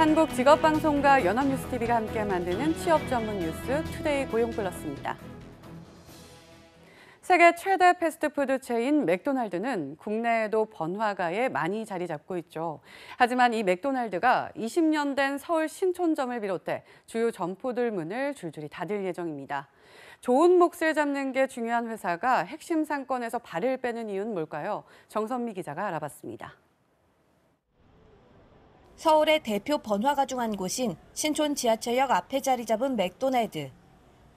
한국직업방송과 연합뉴스TV가 함께 만드는 취업 전문 뉴스 투데이 고용플러스입니다. 세계 최대 패스트푸드 체인 맥도날드는 국내에도 번화가에 많이 자리 잡고 있죠. 하지만 이 맥도날드가 20년 된 서울 신촌점을 비롯해 주요 점포들 문을 줄줄이 닫을 예정입니다. 좋은 몫을 잡는 게 중요한 회사가 핵심 상권에서 발을 빼는 이유는 뭘까요? 정선미 기자가 알아봤습니다. 서울의 대표 번화가 중 한 곳인 신촌 지하철역 앞에 자리 잡은 맥도날드.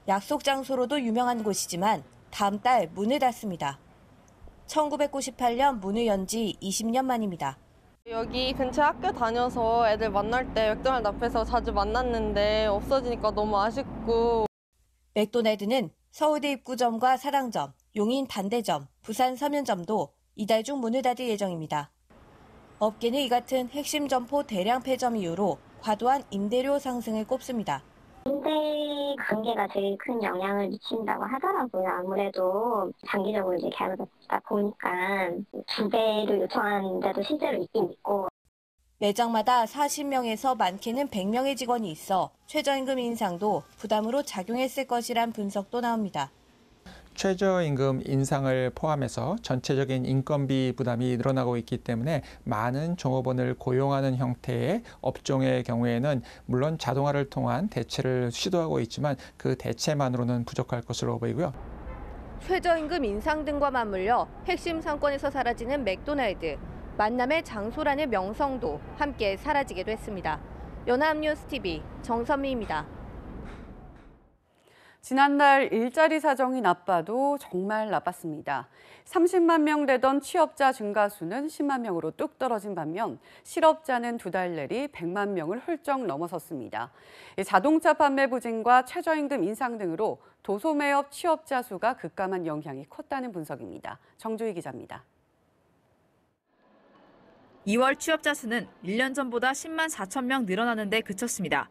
약속 장소로도 유명한 곳이지만 다음 달 문을 닫습니다. 1998년 문을 연 지 20년 만입니다. 여기 근처 학교 다녀서 애들 만날 때 맥도날드 앞에서 자주 만났는데 없어지니까 너무 아쉽고. 맥도날드는 서울대 입구점과 사당점, 용인 단대점, 부산 서면점도 이달 중 문을 닫을 예정입니다. 업계는 이 같은 핵심 점포 대량 폐점 이후로 과도한 임대료 상승을 꼽습니다. 임대 관계가 제일 큰 영향을 미친다고 하더라고요. 아무래도 장기적으로 이제 계약을 받다 보니까 2배를 요청하는 데도 실제로 있긴 있고. 매장마다 40명에서 많게는 100명의 직원이 있어 최저임금 인상도 부담으로 작용했을 것이란 분석도 나옵니다. 최저임금 인상을 포함해서 전체적인 인건비 부담이 늘어나고 있기 때문에 많은 종업원을 고용하는 형태의 업종의 경우에는 물론 자동화를 통한 대체를 시도하고 있지만 그 대체만으로는 부족할 것으로 보이고요. 최저임금 인상 등과 맞물려 핵심 상권에서 사라지는 맥도날드, 만남의 장소라는 명성도 함께 사라지게 됐습니다. 연합뉴스TV 정선미입니다. 지난달 일자리 사정이 나빠도 정말 나빴습니다. 30만 명 되던 취업자 증가 수는 10만 명으로 뚝 떨어진 반면 실업자는 두 달 내리 100만 명을 훌쩍 넘어섰습니다. 자동차 판매 부진과 최저임금 인상 등으로 도소매업 취업자 수가 급감한 영향이 컸다는 분석입니다. 정주희 기자입니다. 2월 취업자 수는 1년 전보다 10만 4천 명 늘어나는 데 그쳤습니다.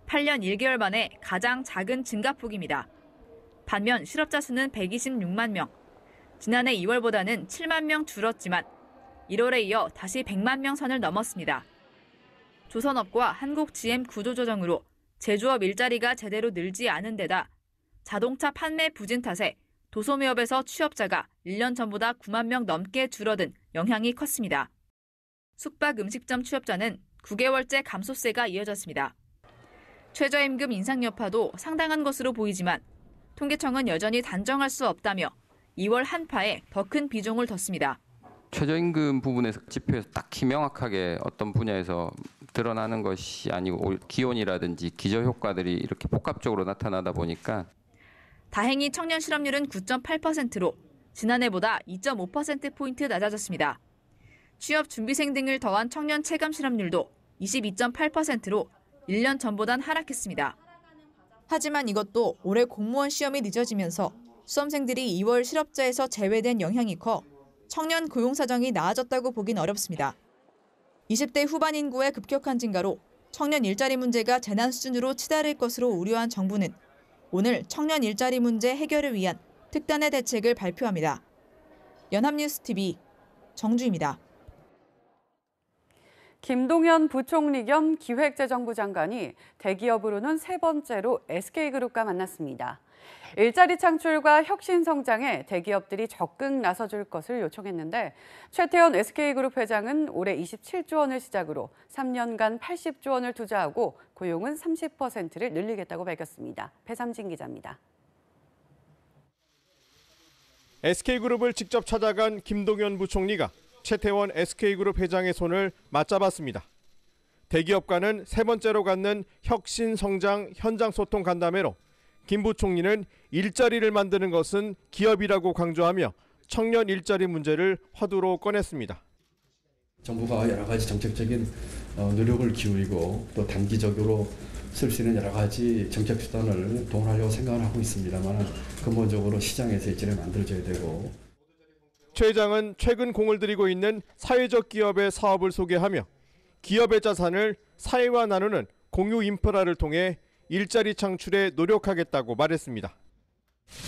8년 1개월 만에 가장 작은 증가폭입니다. 반면 실업자 수는 126만 명, 지난해 2월보다는 7만 명 줄었지만 1월에 이어 다시 100만 명 선을 넘었습니다. 조선업과 한국 GM 구조조정으로 제조업 일자리가 제대로 늘지 않은 데다 자동차 판매 부진 탓에 도소매업에서 취업자가 1년 전보다 9만 명 넘게 줄어든 영향이 컸습니다. 숙박 음식점 취업자는 9개월째 감소세가 이어졌습니다. 최저임금 인상 여파도 상당한 것으로 보이지만 통계청은 여전히 단정할 수 없다며 2월 한파에 더 큰 비중을 뒀습니다. 최저임금 부분에서 지표에서 딱히 명확하게 어떤 분야에서 드러나는 것이 아니고 기온이라든지 기저효과들이 이렇게 복합적으로 나타나다 보니까 다행히 청년 실업률은 9.8%로 지난해보다 2.5%포인트 낮아졌습니다. 취업 준비생 등을 더한 청년 체감 실업률도 22.8%로 1년 전보단 하락했습니다. 하지만 이것도 올해 공무원 시험이 늦어지면서 수험생들이 2월 실업자에서 제외된 영향이 커 청년 고용 사정이 나아졌다고 보긴 어렵습니다. 20대 후반 인구의 급격한 증가로 청년 일자리 문제가 재난 수준으로 치달을 것으로 우려한 정부는 오늘 청년 일자리 문제 해결을 위한 특단의 대책을 발표합니다. 연합뉴스TV 정주희입니다. 김동연 부총리 겸 기획재정부 장관이 대기업으로는 세 번째로 SK그룹과 만났습니다. 일자리 창출과 혁신 성장에 대기업들이 적극 나서줄 것을 요청했는데 최태원 SK그룹 회장은 올해 27조 원을 시작으로 3년간 80조 원을 투자하고 고용은 30%를 늘리겠다고 밝혔습니다. 배삼진 기자입니다. SK그룹을 직접 찾아간 김동연 부총리가 최태원 SK그룹 회장의 손을 맞잡았습니다. 대기업과는 세 번째로 갖는 혁신 성장 현장 소통 간담회로 김 부총리는 일자리를 만드는 것은 기업이라고 강조하며 청년 일자리 문제를 화두로 꺼냈습니다. 정부가 여러 가지 정책적인 노력을 기울이고 또 단기적으로 쓸 수 있는 여러 가지 정책 수단을 동원하려고 생각을 하고 있습니다만 근본적으로 시장에서 일자리를 만들어줘야 되고. 최 회장은 최근 공을 들이고 있는 사회적 기업의 사업을 소개하며 기업의 자산을 사회와 나누는 공유 인프라를 통해 일자리 창출에 노력하겠다고 말했습니다.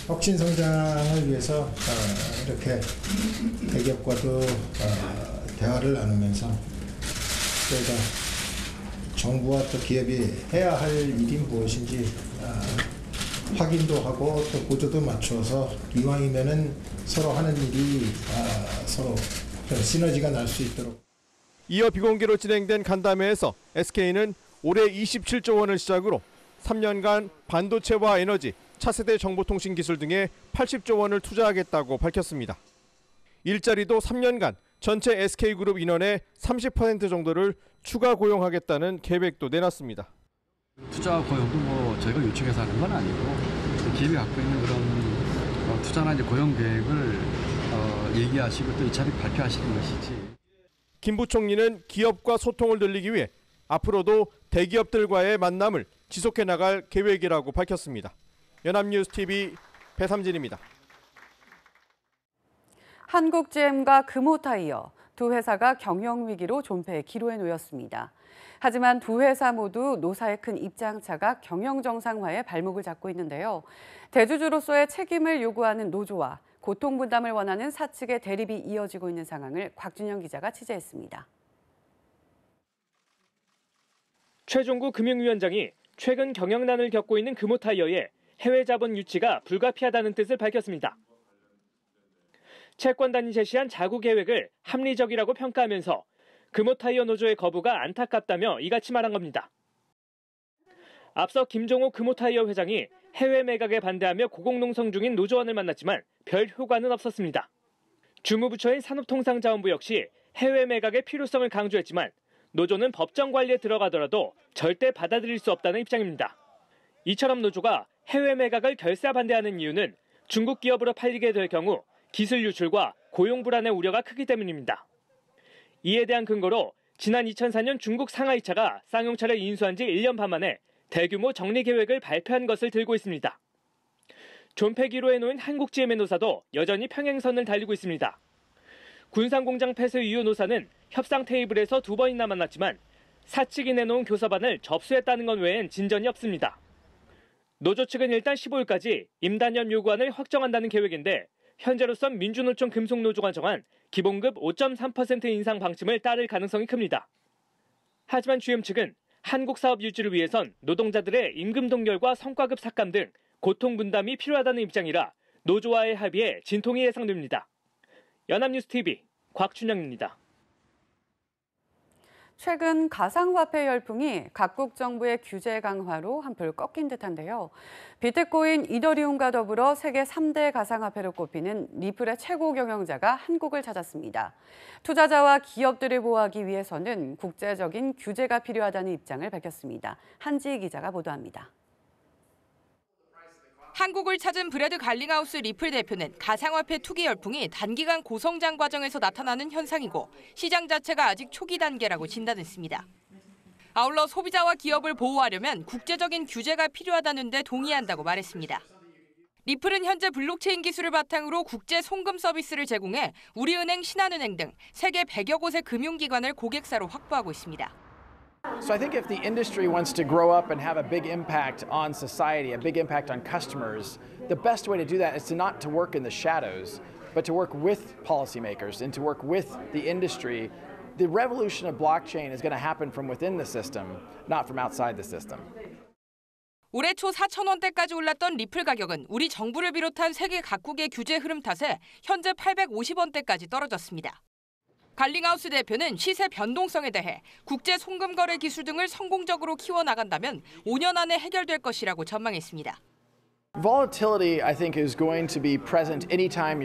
혁신 성장을 위해서 이렇게 대기업과도 대화를 나누면서 저희가 정부와 또 기업이 해야 할 일이 무엇인지 확인도 하고 또 보조도 맞춰서 이왕이면은 서로 하는 일이 서로 시너지가 날 수 있도록. 이어 비공개로 진행된 간담회에서 SK는 올해 27조 원을 시작으로 3년간 반도체와 에너지, 차세대 정보통신 기술 등에 80조 원을 투자하겠다고 밝혔습니다. 일자리도 3년간 전체 SK그룹 인원의 30% 정도를 추가 고용하겠다는 계획도 내놨습니다. 투자 고용도 저희가 요청해서 하는 건 아니고 기업이 갖고 있는 그런 투자나 이제 고용 계획을 얘기하시고 또 이 자리 발표하시는 것이지. 김 부총리는 기업과 소통을 늘리기 위해 앞으로도 대기업들과의 만남을 지속해 나갈 계획이라고 밝혔습니다. 연합뉴스TV 배삼진입니다. 한국GM과 금호타이어 두 회사가 경영위기로 존폐의 기로에 놓였습니다. 하지만 두 회사 모두 노사의 큰 입장차가 경영 정상화에 발목을 잡고 있는데요. 대주주로서의 책임을 요구하는 노조와 고통 분담을 원하는 사측의 대립이 이어지고 있는 상황을 곽준영 기자가 취재했습니다. 최종구 금융위원장이 최근 경영난을 겪고 있는 금호타이어의 해외 자본 유치가 불가피하다는 뜻을 밝혔습니다. 채권단이 제시한 자구 계획을 합리적이라고 평가하면서 금호타이어 노조의 거부가 안타깝다며 이같이 말한 겁니다. 앞서 김종호 금호타이어 회장이 해외 매각에 반대하며 고공농성 중인 노조원을 만났지만 별 효과는 없었습니다. 주무부처인 산업통상자원부 역시 해외 매각의 필요성을 강조했지만 노조는 법정 관리에 들어가더라도 절대 받아들일 수 없다는 입장입니다. 이처럼 노조가 해외 매각을 결사 반대하는 이유는 중국 기업으로 팔리게 될 경우 기술 유출과 고용 불안의 우려가 크기 때문입니다. 이에 대한 근거로 지난 2004년 중국 상하이차가 쌍용차를 인수한 지 1년 반 만에 대규모 정리 계획을 발표한 것을 들고 있습니다. 존폐 기로에 놓인 한국GM의 노사도 여전히 평행선을 달리고 있습니다. 군산공장 폐쇄 이후 노사는 협상 테이블에서 2번이나 만났지만 사측이 내놓은 교섭안을 접수했다는 것 외엔 진전이 없습니다. 노조 측은 일단 15일까지 임단연 요구안을 확정한다는 계획인데 현재로선 민주노총 금속노조가 정한 기본급 5.3% 인상 방침을 따를 가능성이 큽니다. 하지만 GM 측은 한국 사업 유지를 위해선 노동자들의 임금 동결과 성과급 삭감 등 고통 분담이 필요하다는 입장이라 노조와의 합의에 진통이 예상됩니다. 연합뉴스TV 곽준영입니다. 최근 가상화폐 열풍이 각국 정부의 규제 강화로 한풀 꺾인 듯한데요. 비트코인, 이더리움과 더불어 세계 3대 가상화폐로 꼽히는 리플의 최고 경영자가 한국을 찾았습니다. 투자자와 기업들을 보호하기 위해서는 국제적인 규제가 필요하다는 입장을 밝혔습니다. 한지희 기자가 보도합니다. 한국을 찾은 브래드 갈링하우스 리플 대표는 가상화폐 투기 열풍이 단기간 고성장 과정에서 나타나는 현상이고 시장 자체가 아직 초기 단계라고 진단했습니다. 아울러 소비자와 기업을 보호하려면 국제적인 규제가 필요하다는 데 동의한다고 말했습니다. 리플은 현재 블록체인 기술을 바탕으로 국제 송금 서비스를 제공해 우리은행, 신한은행 등 세계 100여 곳의 금융기관을 고객사로 확보하고 있습니다. So I think if the industry wants to grow up and have a big impact on society, a big impact on customers, the best way to do that is not to work in the shadows, but to work with policymakers and to work with the industry. The revolution of blockchain is going to happen from within the system, not from outside the system. 올해 초 4,000원대까지 올랐던 리플 가격은 우리 정부를 비롯한 세계 각국의 규제 흐름 탓에 현재 850원대까지 떨어졌습니다. 갈링하우스 대표는 시세 변동성에 대해 국제 송금 거래 기술 등을 성공적으로 키워나간다면 5년 안에 해결될 것이라고 전망했습니다. Volatility, I think, is going to be present anytime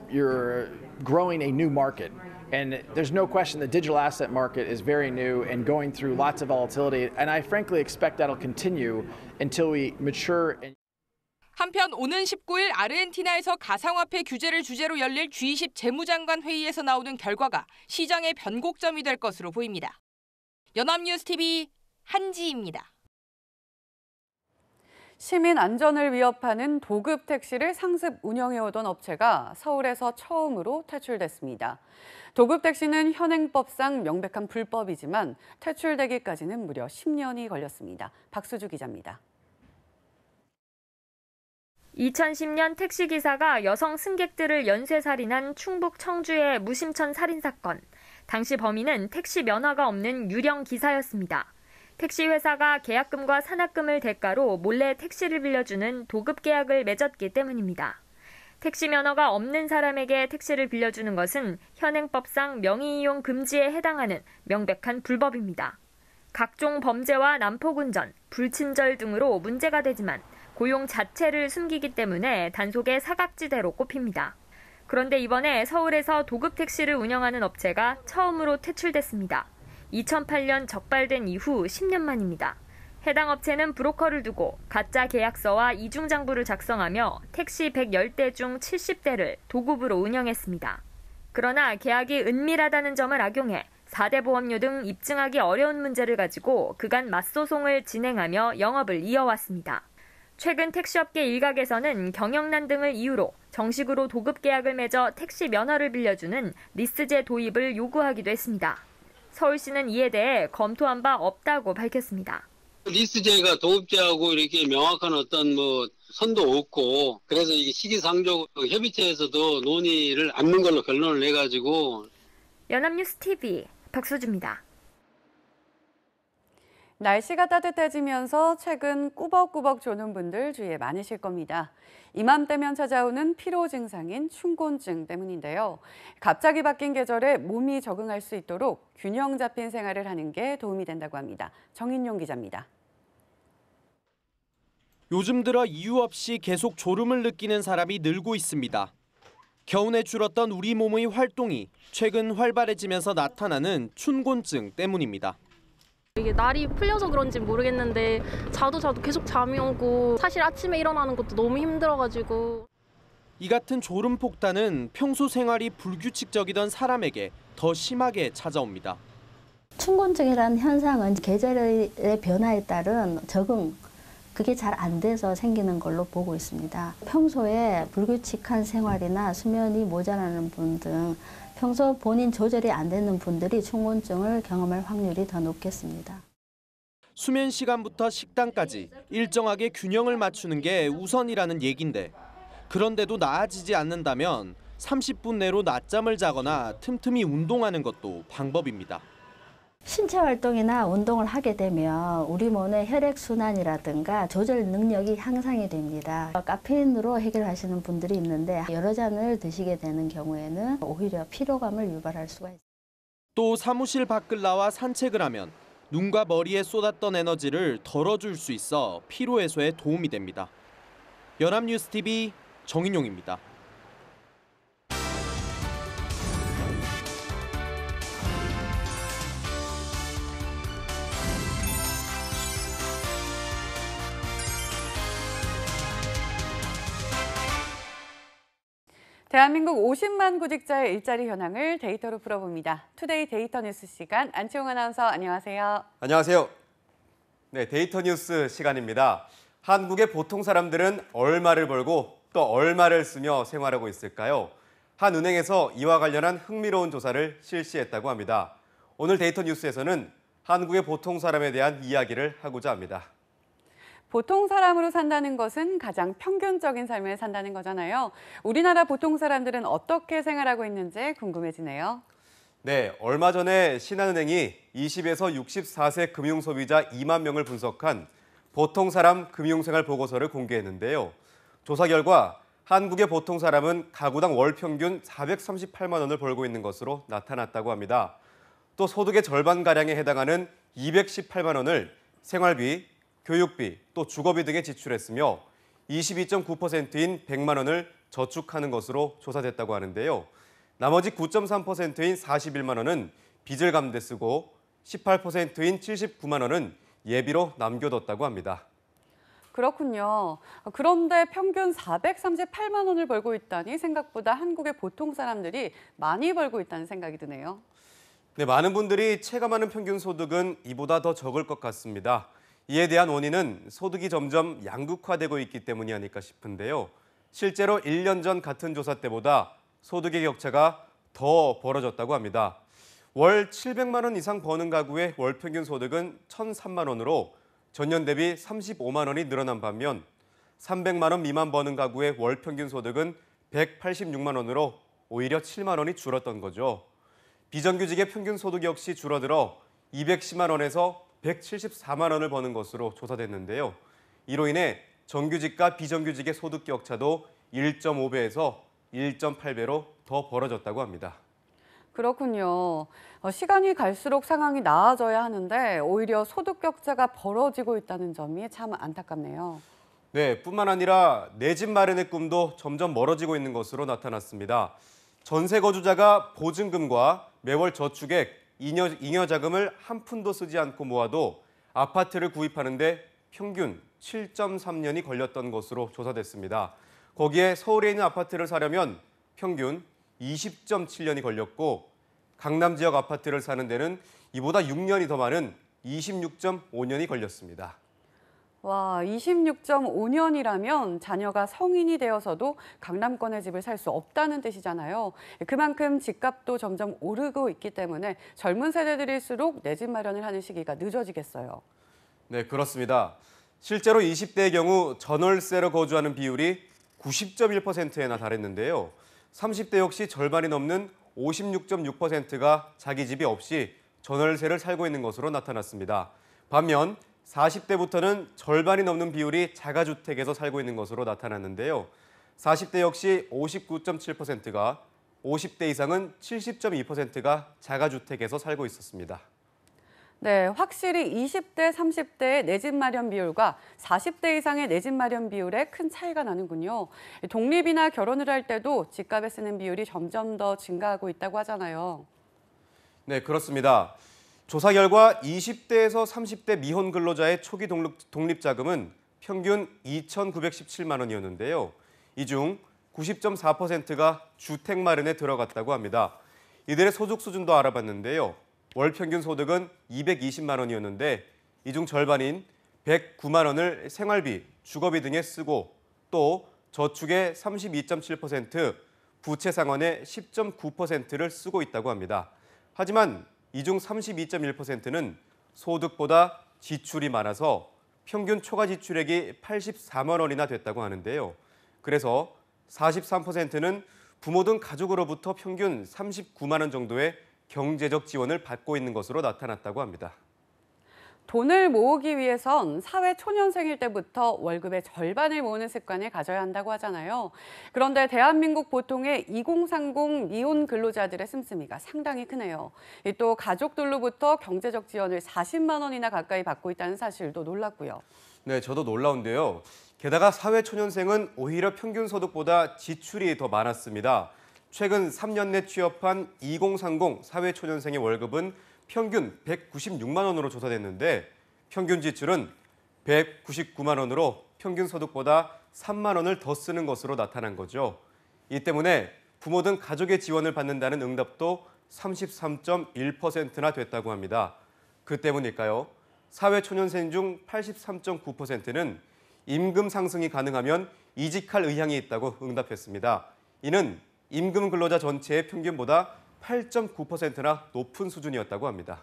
you're growing a new market. And there's no question the digital asset market is very new and going through lots of volatility. And I frankly expect that'll continue until we mature. 한편 오는 19일 아르헨티나에서 가상화폐 규제를 주제로 열릴 G20 재무장관 회의에서 나오는 결과가 시장의 변곡점이 될 것으로 보입니다. 연합뉴스TV 한지희입니다. 시민 안전을 위협하는 도급 택시를 상습 운영해오던 업체가 서울에서 처음으로 퇴출됐습니다. 도급 택시는 현행법상 명백한 불법이지만 퇴출되기까지는 무려 10년이 걸렸습니다. 박수주 기자입니다. 2010년 택시기사가 여성 승객들을 연쇄살인한 충북 청주의 무심천 살인사건. 당시 범인은 택시 면허가 없는 유령 기사였습니다. 택시 회사가 계약금과 산학금을 대가로 몰래 택시를 빌려주는 도급 계약을 맺었기 때문입니다. 택시 면허가 없는 사람에게 택시를 빌려주는 것은 현행법상 명의이용 금지에 해당하는 명백한 불법입니다. 각종 범죄와 난폭운전, 불친절 등으로 문제가 되지만 고용 자체를 숨기기 때문에 단속의 사각지대로 꼽힙니다. 그런데 이번에 서울에서 도급 택시를 운영하는 업체가 처음으로 퇴출됐습니다. 2008년 적발된 이후 10년 만입니다. 해당 업체는 브로커를 두고 가짜 계약서와 이중장부를 작성하며 택시 110대 중 70대를 도급으로 운영했습니다. 그러나 계약이 은밀하다는 점을 악용해 4대 보험료 등 입증하기 어려운 문제를 가지고 그간 맞소송을 진행하며 영업을 이어왔습니다. 최근 택시업계 일각에서는 경영난 등을 이유로 정식으로 도급 계약을 맺어 택시 면허를 빌려주는 리스제 도입을 요구하기도 했습니다. 서울시는 이에 대해 검토한 바 없다고 밝혔습니다. 리스제가 도급제하고 이렇게 명확한 어떤 선도 없고 그래서 이게 시기상조 협의체에서도 논의를 않는 걸로 결론을 내가지고. 연합뉴스 TV 박수주입니다. 날씨가 따뜻해지면서 최근 꾸벅꾸벅 조는 분들 주위에 많으실 겁니다. 이맘때면 찾아오는 피로 증상인 춘곤증 때문인데요. 갑자기 바뀐 계절에 몸이 적응할 수 있도록 균형 잡힌 생활을 하는 게 도움이 된다고 합니다. 정인용 기자입니다. 요즘 들어 이유 없이 계속 졸음을 느끼는 사람이 늘고 있습니다. 겨우내 줄었던 우리 몸의 활동이 최근 활발해지면서 나타나는 춘곤증 때문입니다. 이게 날이 풀려서 그런지 모르겠는데 자도 계속 잠이 오고 사실 아침에 일어나는 것도 너무 힘들어가지고. 이 같은 졸음 폭탄은 평소 생활이 불규칙적이던 사람에게 더 심하게 찾아옵니다. 춘곤증이라는 현상은 계절의 변화에 따른 적응, 그게 잘 안 돼서 생기는 걸로 보고 있습니다. 평소에 불규칙한 생활이나 수면이 모자라는 분 등 평소 본인 조절이 안 되는 분들이 춘곤증을 경험할 확률이 더 높겠습니다. 수면 시간부터 식단까지 일정하게 균형을 맞추는 게 우선이라는 얘긴데 그런데도 나아지지 않는다면 30분 내로 낮잠을 자거나 틈틈이 운동하는 것도 방법입니다. 신체 활동이나 운동을 하게 되면 우리 몸의 혈액순환이라든가 조절 능력이 향상이 됩니다. 카페인으로 해결하시는 분들이 있는데 여러 잔을 드시게 되는 경우에는 오히려 피로감을 유발할 수가 있습니다. 또 사무실 밖을 나와 산책을 하면 눈과 머리에 쏟았던 에너지를 덜어줄 수 있어 피로 해소에 도움이 됩니다. 연합뉴스TV 정인용입니다. 대한민국 50만 구직자의 일자리 현황을 데이터로 풀어봅니다. 투데이 데이터 뉴스 시간, 안치홍 아나운서 안녕하세요. 안녕하세요. 네, 데이터 뉴스 시간입니다. 한국의 보통 사람들은 얼마를 벌고 또 얼마를 쓰며 생활하고 있을까요? 한 은행에서 이와 관련한 흥미로운 조사를 실시했다고 합니다. 오늘 데이터 뉴스에서는 한국의 보통 사람에 대한 이야기를 하고자 합니다. 보통 사람으로 산다는 것은 가장 평균적인 삶을 산다는 거잖아요. 우리나라 보통 사람들은 어떻게 생활하고 있는지 궁금해지네요. 네, 얼마 전에 신한은행이 20에서 64세 금융소비자 2만 명을 분석한 보통 사람 금융생활 보고서를 공개했는데요. 조사 결과 한국의 보통 사람은 가구당 월 평균 438만 원을 벌고 있는 것으로 나타났다고 합니다. 또 소득의 절반가량에 해당하는 218만 원을 생활비, 교육비, 또 주거비 등에 지출했으며 22.9%인 100만 원을 저축하는 것으로 조사됐다고 하는데요. 나머지 9.3%인 41만 원은 빚을 갚는 데 쓰고 18%인 79만 원은 예비로 남겨뒀다고 합니다. 그렇군요. 그런데 평균 438만 원을 벌고 있다니 생각보다 한국의 보통 사람들이 많이 벌고 있다는 생각이 드네요. 네, 많은 분들이 체감하는 평균 소득은 이보다 더 적을 것 같습니다. 이에 대한 원인은 소득이 점점 양극화되고 있기 때문이 아닐까 싶은데요. 실제로 1년 전 같은 조사 때보다 소득의 격차가 더 벌어졌다고 합니다. 월 700만 원 이상 버는 가구의 월 평균 소득은 1,003만 원으로 전년 대비 35만 원이 늘어난 반면 300만 원 미만 버는 가구의 월 평균 소득은 186만 원으로 오히려 7만 원이 줄었던 거죠. 비정규직의 평균 소득 역시 줄어들어 210만 원에서 174만 원을 버는 것으로 조사됐는데요. 이로 인해 정규직과 비정규직의 소득 격차도 1.5배에서 1.8배로 더 벌어졌다고 합니다. 그렇군요. 시간이 갈수록 상황이 나아져야 하는데 오히려 소득 격차가 벌어지고 있다는 점이 참 안타깝네요. 네, 뿐만 아니라 내 집 마련의 꿈도 점점 멀어지고 있는 것으로 나타났습니다. 전세 거주자가 보증금과 매월 저축액, 잉여 자금을 한 푼도 쓰지 않고 모아도 아파트를 구입하는데 평균 7.3년이 걸렸던 것으로 조사됐습니다. 거기에 서울에 있는 아파트를 사려면 평균 20.7년이 걸렸고 강남 지역 아파트를 사는 데는 이보다 6년이 더 많은 26.5년이 걸렸습니다. 와, 26.5년이라면 자녀가 성인이 되어서도 강남권의 집을 살 수 없다는 뜻이잖아요. 그만큼 집값도 점점 오르고 있기 때문에 젊은 세대들일수록 내 집 마련을 하는 시기가 늦어지겠어요. 네, 그렇습니다. 실제로 20대의 경우 전월세로 거주하는 비율이 90.1%에나 달했는데요. 30대 역시 절반이 넘는 56.6%가 자기 집이 없이 전월세를 살고 있는 것으로 나타났습니다. 반면 40대부터는 절반이 넘는 비율이 자가주택에서 살고 있는 것으로 나타났는데요. 40대 역시 59.7%가, 50대 이상은 70.2%가 자가주택에서 살고 있었습니다. 네, 확실히 20대, 30대의 내 집 마련 비율과 40대 이상의 내 집 마련 비율에 큰 차이가 나는군요. 독립이나 결혼을 할 때도 집값에 쓰는 비율이 점점 더 증가하고 있다고 하잖아요. 네, 그렇습니다. 조사 결과 20대에서 30대 미혼 근로자의 초기 독립 자금은 평균 2,917만 원이었는데요. 이 중 90.4%가 주택 마련에 들어갔다고 합니다. 이들의 소득 수준도 알아봤는데요. 월 평균 소득은 220만 원이었는데 이 중 절반인 109만 원을 생활비, 주거비 등에 쓰고 또 저축의 32.7%, 부채 상환의 10.9%를 쓰고 있다고 합니다. 하지만 이 중 32.1%는 소득보다 지출이 많아서 평균 초과 지출액이 84만 원이나 됐다고 하는데요. 그래서 43%는 부모 등 가족으로부터 평균 39만 원 정도의 경제적 지원을 받고 있는 것으로 나타났다고 합니다. 돈을 모으기 위해선 사회 초년생일 때부터 월급의 절반을 모으는 습관을 가져야 한다고 하잖아요. 그런데 대한민국 보통의 2030 미혼 근로자들의 씀씀이가 상당히 크네요. 또 가족들로부터 경제적 지원을 40만 원이나 가까이 받고 있다는 사실도 놀랍고요. 네, 저도 놀라운데요. 게다가 사회 초년생은 오히려 평균 소득보다 지출이 더 많았습니다. 최근 3년 내 취업한 2030 사회 초년생의 월급은 평균 196만 원으로 조사됐는데 평균 지출은 199만 원으로 평균 소득보다 3만 원을 더 쓰는 것으로 나타난 거죠. 이 때문에 부모 등 가족의 지원을 받는다는 응답도 33.1%나 됐다고 합니다. 그 때문일까요? 사회 초년생 중 83.9%는 임금 상승이 가능하면 이직할 의향이 있다고 응답했습니다. 이는 임금 근로자 전체의 평균보다 8.9%나 높은 수준이었다고 합니다.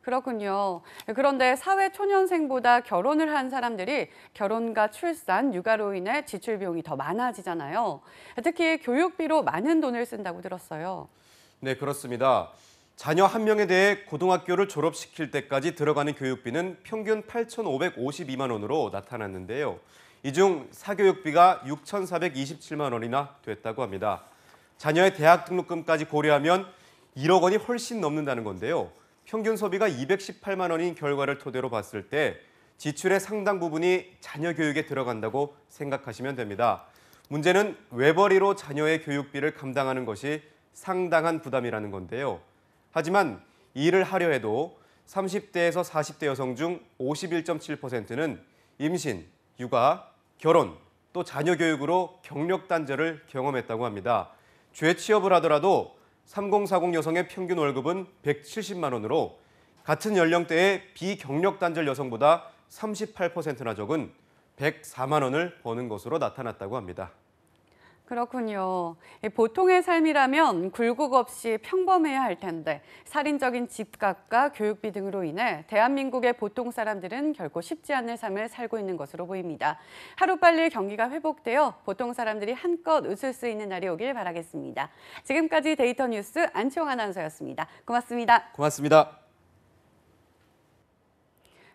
그렇군요. 그런데 사회 초년생보다 결혼을 한 사람들이 결혼과 출산, 육아로 인해 지출 비용이 더 많아지잖아요. 특히 교육비로 많은 돈을 쓴다고 들었어요. 네, 그렇습니다. 자녀 한 명에 대해 고등학교를 졸업시킬 때까지 들어가는 교육비는 평균 8,552만 원으로 나타났는데요. 이 중 사교육비가 6,427만 원이나 됐다고 합니다. 자녀의 대학 등록금까지 고려하면 1억 원이 훨씬 넘는다는 건데요. 평균 소비가 218만 원인 결과를 토대로 봤을 때 지출의 상당 부분이 자녀 교육에 들어간다고 생각하시면 됩니다. 문제는 외벌이로 자녀의 교육비를 감당하는 것이 상당한 부담이라는 건데요. 하지만 이 일을 하려 해도 30대에서 40대 여성 중 51.7%는 임신, 육아, 결혼, 또 자녀 교육으로 경력 단절을 경험했다고 합니다. 재취업을 하더라도 3040 여성의 평균 월급은 170만 원으로 같은 연령대의 비경력 단절 여성보다 38%나 적은 104만 원을 버는 것으로 나타났다고 합니다. 그렇군요. 보통의 삶이라면 굴곡 없이 평범해야 할 텐데 살인적인 집값과 교육비 등으로 인해 대한민국의 보통 사람들은 결코 쉽지 않은 삶을 살고 있는 것으로 보입니다. 하루빨리 경기가 회복되어 보통 사람들이 한껏 웃을 수 있는 날이 오길 바라겠습니다. 지금까지 데이터 뉴스 안치홍 아나운서였습니다. 고맙습니다. 고맙습니다.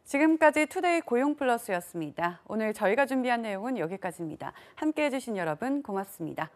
지금까지 투데이 고용플러스였습니다. 오늘 저희가 준비한 내용은 여기까지입니다. 함께해 주신 여러분 고맙습니다.